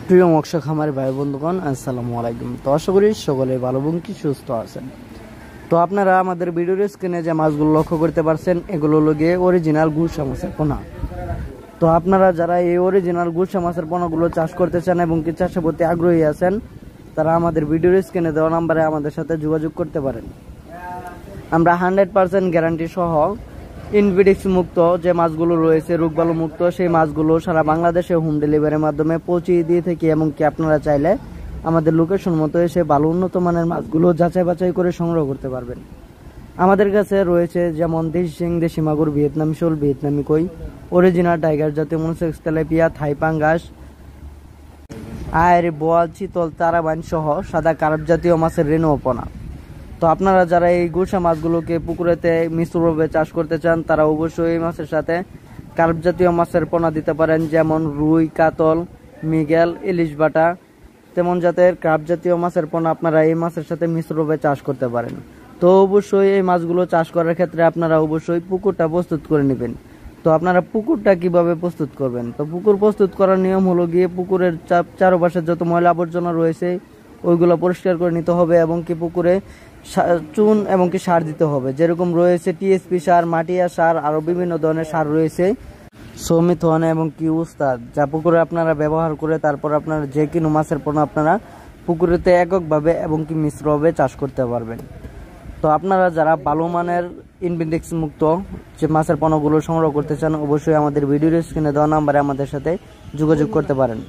প্রিয় মৎস্য খামারি ভাই বন্ধুগণ, আসসালামু আলাইকুম। তো আশা করি সকলে ভালো এবং কি সুস্থ আছেন। তো আপনারা আমাদের ভিডিওর স্ক্রিনে যে মাছগুলো লক্ষ্য করতে পারছেন, এগুলো হলো গিয়ে অরিজিনাল গুলশা মাছের পোনা। তো আপনারা যারা এই অরিজিনাল গুলশা মাছের পোনাগুলো চাষ করতে চান এবং কি চাষের প্রতি আগ্রহী আছেন, তারা আমাদের ভিডিওর স্ক্রিনে দেওয়া নাম্বারে আমাদের সাথে যোগাযোগ করতে পারেন। আমরা 100% গ্যারান্টি সহ ইনভিডিক্স মুক্ত যে মাছগুলো রয়েছে, রোগবালু মুক্ত, সেই মাছগুলো সারা বাংলাদেশে হোম ডেলিভারির মাধ্যমে পৌঁছে দিয়ে থাকি। এবং কি আপনারা চাইলে আমাদের লোকেশন মতো এসে ভালো উন্নত মানের মাছগুলো যাচাই বাছাই করে সংগ্রহ করতে পারবেন। আমাদের কাছে রয়েছে যেমন দেশি শিং, দেশি মাগুর, ভিয়েতনামি শোল, ভিয়েতনামি কই, অরিজিনাল টাইগার জাতীয় মনোসেক্স তেলাপিয়া, থাই পাঙ্গাস, আয়ের বোয়াল, চিতল, তারাবাইন সহ সাদা কার্প জাতীয় মাছের রেণু পোনা। তো আপনারা যারা এই গুলশা মাছগুলোকে পুকুরেতে মিশ্রভাবে চাষ করতে চান, তারা অবশ্যই এই মাছের সাথে কার্প জাতীয় মাছের পোনা দিতে পারেন, যেমন রুই, কাতল, মৃগেল, ইলিশ বাটা, তেমন জাতের কার্প জাতীয় মাছের পোনা আপনারা এই মাছের সাথে মিশ্রভাবে চাষ করতে পারেন। তো অবশ্যই এই মাছগুলো চাষ করার ক্ষেত্রে আপনারা অবশ্যই পুকুরটা প্রস্তুত করে নেবেন। তো আপনারা পুকুরটা কিভাবে প্রস্তুত করবেন? তো পুকুর প্রস্তুত করার নিয়ম হলো গিয়ে পুকুরের চারপাশে যত ময়লা আবর্জনা রয়েছে ওইগুলো পরিষ্কার করে নিতে হবে এবং কি পুকুরে চুন এবং কি সার দিতে হবে। যেরকম রয়েছে টিএসপি সার, মাটিয়া সার, আরো বিভিন্ন ধরনের সার রয়েছে, সমিথন এবং কি উস্তাদ, যা পুকুরে আপনারা ব্যবহার করে তারপর আপনারা যে কোনো মাছের পোনা আপনারা পুকুরেতে এককভাবে এবং কি মিশ্রভাবে চাষ করতে পারবেন। তো আপনারা যারা ভালো মানের ইনভিডিক্স মুক্ত যে মাছের পোনাগুলো সংগ্রহ করতে চান, অবশ্যই আমাদের ভিডিওর স্ক্রিনে দেওয়া নাম্বারে আমাদের সাথে যোগাযোগ করতে পারেন।